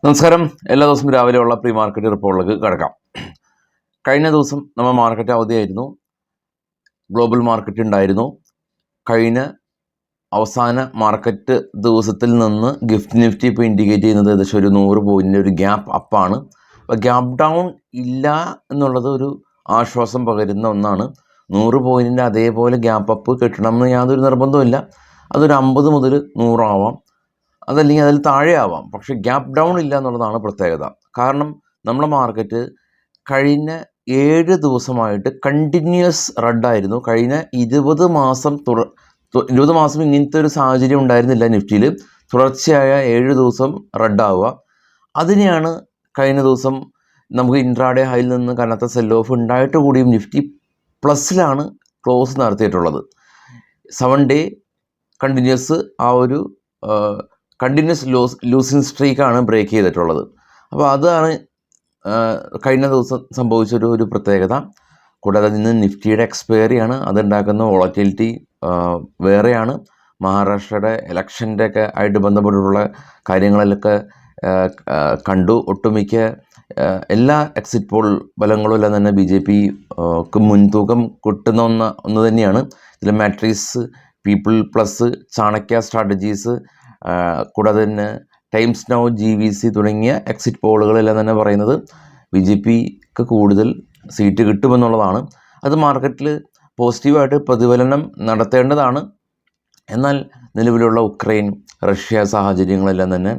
നമസ്കാരം. എല്ലാ ദിവസവും രാവിലെയുള്ള പ്രീ മാർക്കറ്റ് റിപ്പോർട്ടിലേക്ക് കിടക്കാം. കഴിഞ്ഞ ദിവസം നമ്മൾ മാർക്കറ്റ് അവധിയായിരുന്നു, ഗ്ലോബൽ മാർക്കറ്റ് ഉണ്ടായിരുന്നു. കഴിഞ്ഞ അവസാന മാർക്കറ്റ് ദിവസത്തിൽ നിന്ന് ഗിഫ്റ്റ് നിഫ്റ്റി ഇപ്പോൾ ഇൻഡിക്കേറ്റ് ചെയ്യുന്നത് ഏകദേശം ഒരു 100 പോയിൻറ്റിൻ്റെ ഒരു ഗ്യാപ്പ് അപ്പാണ്. അപ്പോൾ ഗ്യാപ്പ് ഡൗൺ ഇല്ല എന്നുള്ളത് ഒരു ആശ്വാസം പകരുന്ന ഒന്നാണ്. 100 പോയിൻറ്റിൻ്റെ അതേപോലെ ഗ്യാപ്പ് അപ്പ് കിട്ടണമെന്ന് യാതൊരു നിർബന്ധമില്ല. അതൊരു 50 മുതൽ 100 ആവാം, അതല്ലെങ്കിൽ അതിൽ താഴെ ആവാം. പക്ഷേ ഗ്യാപ്പ് ഡൗൺ ഇല്ല എന്നുള്ളതാണ് പ്രത്യേകത. കാരണം നമ്മുടെ മാർക്കറ്റ് കഴിഞ്ഞ 7 ദിവസമായിട്ട് കണ്ടിന്യൂസ് റെഡായിരുന്നു. കഴിഞ്ഞ 20 മാസം ഇങ്ങനത്തെ ഒരു സാഹചര്യം ഉണ്ടായിരുന്നില്ല നിഫ്റ്റിയിൽ. തുടർച്ചയായ 7 ദിവസം റെഡാവുക. അതിനെയാണ് കഴിഞ്ഞ ദിവസം നമുക്ക് ഇൻട്രാഡേ ഹൈയിൽ നിന്ന് കനത്ത സെൽ ഓഫ് ഉണ്ടായിട്ട് കൂടിയും നിഫ്റ്റി പ്ലസ്സിലാണ് ക്ലോസ് നടത്തിയിട്ടുള്ളത്. 7 ഡേ കണ്ടിന്യൂസ് ആ ഒരു കണ്ടിന്യൂസ് ലൂസിങ് സ്ട്രീക്കാണ് ബ്രേക്ക് ചെയ്തിട്ടുള്ളത്. അപ്പോൾ അതാണ് കഴിഞ്ഞ ദിവസം സംഭവിച്ചൊരു പ്രത്യേകത. കൂടാതെ ഇന്ന് നിഫ്റ്റിയുടെ എക്സ്പയറിയാണ്, അതുണ്ടാക്കുന്ന വോളറ്റിലിറ്റി വേറെയാണ്. മഹാരാഷ്ട്രയുടെ ഇലക്ഷൻ്റെ ഒക്കെ ആയിട്ട് ബന്ധപ്പെട്ടിട്ടുള്ള കാര്യങ്ങളിലൊക്കെ കണ്ടു. ഒട്ടുമിക്ക എല്ലാ എക്സിറ്റ് പോൾ ഫലങ്ങളും എല്ലാം തന്നെ BJPക്ക് മുൻതൂക്കം കിട്ടുന്ന ഒന്ന് തന്നെയാണ്. ഇതിൽ matrix, people plus, Chanakya strategies, കൂടാതെ തന്നെ ടൈംസ് നൗ, GVC തുടങ്ങിയ എക്സിറ്റ് പോളുകളെല്ലാം തന്നെ പറയുന്നത് BJPക്ക് കൂടുതൽ സീറ്റ് കിട്ടുമെന്നുള്ളതാണ്. അത് മാർക്കറ്റിൽ പോസിറ്റീവായിട്ട് പ്രതിഫലനം നടത്തേണ്ടതാണ്. എന്നാൽ നിലവിലുള്ള ഉക്രൈൻ, റഷ്യ സാഹചര്യങ്ങളെല്ലാം തന്നെ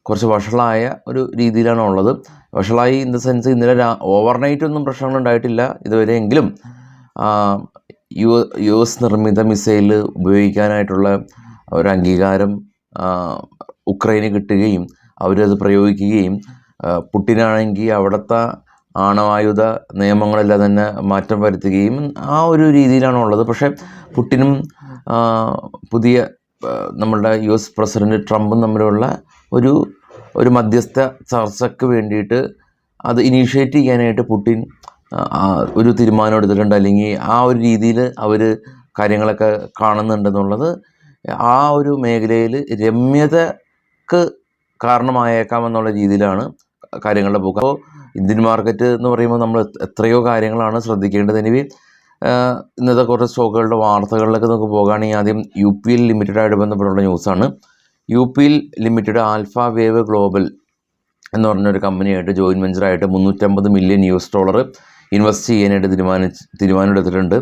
കുറച്ച് വഷളായ ഒരു രീതിയിലാണ് ഉള്ളത്. വഷളായി ഇൻ ദ സെൻസ് ഇന്നലെ ഓവർനൈറ്റ് ഒന്നും പ്രശ്നങ്ങളുണ്ടായിട്ടില്ല ഇതുവരെയെങ്കിലും. US നിർമ്മിത മിസൈൽ ഉപയോഗിക്കാനായിട്ടുള്ള ഒരു അംഗീകാരം ഉക്രൈന് കിട്ടുകയും അവരത് പ്രയോഗിക്കുകയും പുടിനാണെങ്കിൽ അവിടുത്തെ ആണവായുധ നിയമങ്ങളെല്ലാം തന്നെ മാറ്റം വരുത്തുകയും ആ ഒരു രീതിയിലാണുള്ളത്. പക്ഷേ പുടിനും പുതിയ നമ്മളുടെ US പ്രസിഡന്റ് ട്രംപും തമ്മിലുള്ള ഒരു മധ്യസ്ഥ ചർച്ചയ്ക്ക് വേണ്ടിയിട്ട് അത് ഇനീഷ്യേറ്റ് ചെയ്യാനായിട്ട് പുടിൻ ഒരു തീരുമാനം എടുത്തിട്ടുണ്ട്. അല്ലെങ്കിൽ ആ ഒരു രീതിയിൽ അവർ കാര്യങ്ങളൊക്കെ കാണുന്നുണ്ടെന്നുള്ളത് ആ ഒരു മേഖലയിൽ രമ്യതക്ക് കാരണമായേക്കാമെന്നുള്ള രീതിയിലാണ് കാര്യങ്ങളുടെ പോക്ക്. അപ്പോൾ ഇന്ത്യൻ മാർക്കറ്റ് എന്ന് പറയുമ്പോൾ നമ്മൾ എത്രയോ കാര്യങ്ങളാണ് ശ്രദ്ധിക്കേണ്ടത്. എനിവേ ഇന്നത്തെ കുറച്ച് സ്റ്റോക്കുകളുടെ വാർത്തകളിലൊക്കെ നമുക്ക് പോകുകയാണെങ്കിൽ ആദ്യം UPL ലിമിറ്റഡായിട്ട് ബന്ധപ്പെട്ടുള്ള ന്യൂസാണ്. UPL limited alpha wave global എന്ന് പറഞ്ഞൊരു കമ്പനിയായിട്ട് ജോയിൻറ്റ് വെഞ്ചറായിട്ട് $350 മില്യൺ ഇൻവെസ്റ്റ് ചെയ്യാനായിട്ട് തീരുമാനമെടുത്തിട്ടുണ്ട്.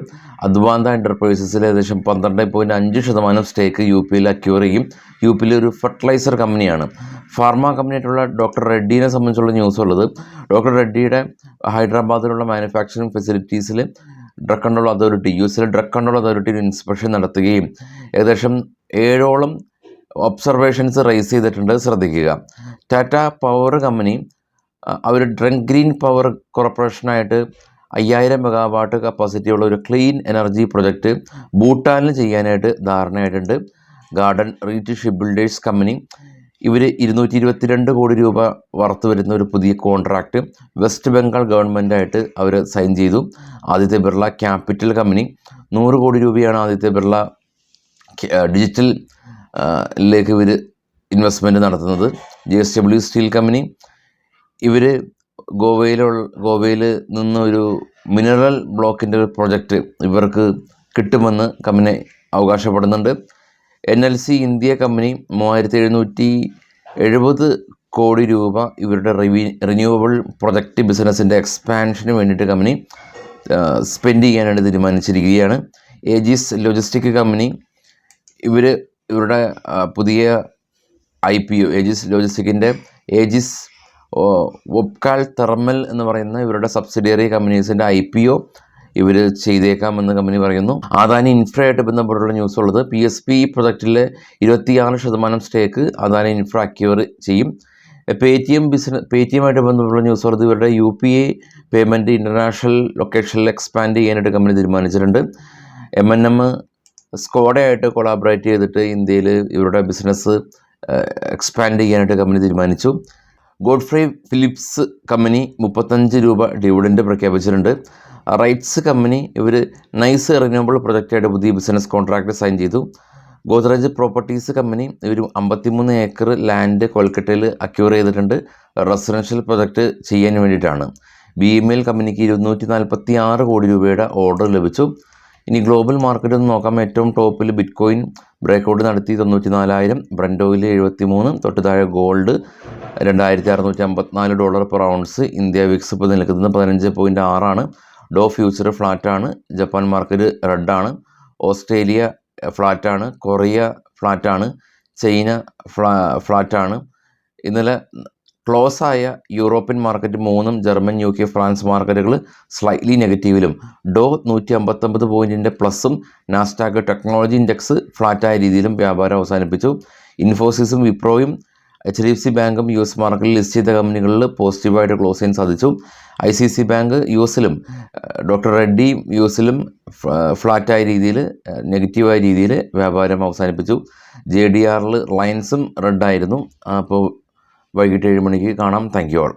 അദ്വാന്ത എൻ്റർപ്രൈസസിൽ ഏകദേശം 12.5% സ്റ്റേക്ക് UPL അക്യൂർ ചെയ്യും. UPL ഒരു ഫെർട്ടിലൈസർ കമ്പനിയാണ്. ഫാർമ കമ്പനിയായിട്ടുള്ള ഡോക്ടർ റെഡ്ഡിനെ സംബന്ധിച്ചുള്ള ന്യൂസ് ഉള്ളത്, ഡോക്ടർ റെഡ്ഡിയുടെ ഹൈദരാബാദിലുള്ള മാനുഫാക്ചറിങ് ഫെസിലിറ്റീസിൽ drug control authority, US drug control authority inspection നടത്തുകയും ഏകദേശം 7ഓളം ഒബ്സർവേഷൻസ് റേസ് ചെയ്തിട്ടുണ്ട്. ശ്രദ്ധിക്കുക. ടാറ്റ പവർ കമ്പനി അവർ ഗ്രീൻ പവർ കോർപ്പറേഷനായിട്ട് 5000 മെഗാവാട്ട് കപ്പാസിറ്റിയുള്ള ഒരു ക്ലീൻ എനർജി പ്രൊജക്റ്റ് ഭൂട്ടാനിൽ ചെയ്യാനായിട്ട് ധാരണയായിട്ടുണ്ട്. ഗാർഡൻ റീറ്റ് ഷിപ്പ് ബിൽഡേഴ്സ് കമ്പനി ഇവർ 222 കോടി രൂപ വർത്ത് വരുന്ന ഒരു പുതിയ കോൺട്രാക്റ്റ് വെസ്റ്റ് ബംഗാൾ ഗവൺമെൻറ്റായിട്ട് അവർ സൈൻ ചെയ്തു. ആദിത്യ ബിർള ക്യാപിറ്റൽ കമ്പനി 100 കോടി രൂപയാണ് ആദിത്യ ബിർള ഡിജിറ്റലിലേക്ക് ഇവർ ഇൻവെസ്റ്റ്മെൻറ്റ് നടത്തുന്നത്. JSW സ്റ്റീൽ കമ്പനി ഇവർ ഗോവയിൽ നിന്നൊരു മിനറൽ ബ്ലോക്കിൻ്റെ ഒരു പ്രൊജക്റ്റ് ഇവർക്ക് കിട്ടുമെന്ന് കമ്പനി അവകാശപ്പെടുന്നുണ്ട്. NLC ഇന്ത്യ കമ്പനി 3770 കോടി രൂപ ഇവരുടെ റിന്യൂവബിൾ പ്രൊജക്റ്റ് ബിസിനസ്സിൻ്റെ എക്സ്പാൻഷന് വേണ്ടിയിട്ട് കമ്പനി സ്പെൻഡ് ചെയ്യാനായിട്ട് തീരുമാനിച്ചിരിക്കുകയാണ്. ഏജിസ് ലോജിസ്റ്റിക് കമ്പനി ഇവരുടെ പുതിയ IPO, ഏജിസ് ലോജിസ്റ്റിക്കിൻ്റെ ഏജിസ് ഒപ്കാൽ തെർമൽ എന്ന് പറയുന്ന ഇവരുടെ സബ്സിഡിയറി കമ്പനീസിൻ്റെ IPO ഇവർ ചെയ്തേക്കാമെന്ന് കമ്പനി പറയുന്നു. അദാനി ഇൻഫ്രയായിട്ട് ബന്ധപ്പെട്ടുള്ള ന്യൂസ് ഉള്ളത്, PSP പ്രൊജക്റ്റിലെ 26% സ്റ്റേക്ക് അദാനി ഇൻഫ്ര അക്യൂർ ചെയ്യും. പേടിഎമ്മായിട്ട് ബന്ധപ്പെട്ടുള്ള ന്യൂസ് ഉള്ളത്, ഇവരുടെ UPI പേയ്മെൻറ്റ് ഇൻ്റർനാഷണൽ ലൊക്കേഷനിൽ എക്സ്പാൻഡ് ചെയ്യാനായിട്ട് കമ്പനി തീരുമാനിച്ചിട്ടുണ്ട്. M&M സ്കോഡയായിട്ട് കൊളാബറേറ്റ് ചെയ്തിട്ട് ഇന്ത്യയിൽ ഇവരുടെ ബിസിനസ് എക്സ്പാൻഡ് ചെയ്യാനായിട്ട് കമ്പനി തീരുമാനിച്ചു. ഗോഡ്ഫ്രൈ ഫിലിപ്സ് കമ്പനി 35 രൂപ ഡിവിഡൻഡ് പ്രഖ്യാപിച്ചിട്ടുണ്ട്. റൈറ്റ്സ് കമ്പനി ഇവർ നൈസ് റിന്യൂവബിൾ പ്രൊജക്റ്റായിട്ട് പുതിയ ബിസിനസ് കോൺട്രാക്റ്റ് സൈൻ ചെയ്തു. ഗോദ്രേജ് പ്രോപ്പർട്ടീസ് കമ്പനി ഒരു 53 ഏക്കർ ലാൻഡ് കൊൽക്കത്തയിൽ അക്യൂർ ചെയ്തിട്ടുണ്ട്. റെസിഡൻഷ്യൽ പ്രൊജക്റ്റ് ചെയ്യാൻ വേണ്ടിയിട്ടാണ്. BML കമ്പനിക്ക് 246 കോടി രൂപയുടെ ഓർഡർ ലഭിച്ചു. ഇനി ഗ്ലോബൽ മാർക്കറ്റ് ഒന്ന് നോക്കാം. ഏറ്റവും ടോപ്പിൽ ബിറ്റ്കോയിൻ ബ്രേക്കൗട്ട് നടത്തി 94,000, ബ്രന്റ് ഓയിൽ 73, തൊട്ട് താഴെ gold $2,654 per ounce. India VIX ഇപ്പോൾ നിൽക്കുന്നത് 15.6 ഡോ ഫ്യൂച്ചർ ഫ്ലാറ്റാണ്. ജപ്പാൻ മാർക്കറ്റ് റെഡാണ്. ഓസ്ട്രേലിയ ഫ്ലാറ്റാണ്. കൊറിയ ഫ്ലാറ്റാണ്. ചൈന ഫ്ലാറ്റാണ്. ഇന്നലെ ക്ലോസ് ആയ European market 3, German, UK, France മാർക്കറ്റുകൾ സ്ലൈറ്റ്ലി നെഗറ്റീവിലും. ഡോ 159 പോയിൻറ്റിൻ്റെ പ്ലസും. നാസ്ഡാക്ക് ടെക്നോളജി ഇൻഡെക്സ് ഫ്ലാറ്റായ രീതിയിലും വ്യാപാരം അവസാനിപ്പിച്ചു. ഇൻഫോസിസും വിപ്രോയും HDFC ബാങ്കും US മാർക്കറ്റിൽ ലിസ്റ്റ് ചെയ്ത കമ്പനികളിൽ പോസിറ്റീവായിട്ട് ക്ലോസ് ചെയ്യാൻ സാധിച്ചു. ICICI ബാങ്ക് യുഎസിലും ഡോക്ടർ റെഡ്ഡി യുഎസിലും ഫ്ലാറ്റായ രീതിയിൽ, നെഗറ്റീവായ രീതിയിൽ വ്യാപാരം അവസാനിപ്പിച്ചു. JDR റിലയൻസും റെഡായിരുന്നു. അപ്പോൾ വൈകിട്ട് 7 മണിക്ക് കാണാം. Thank you all.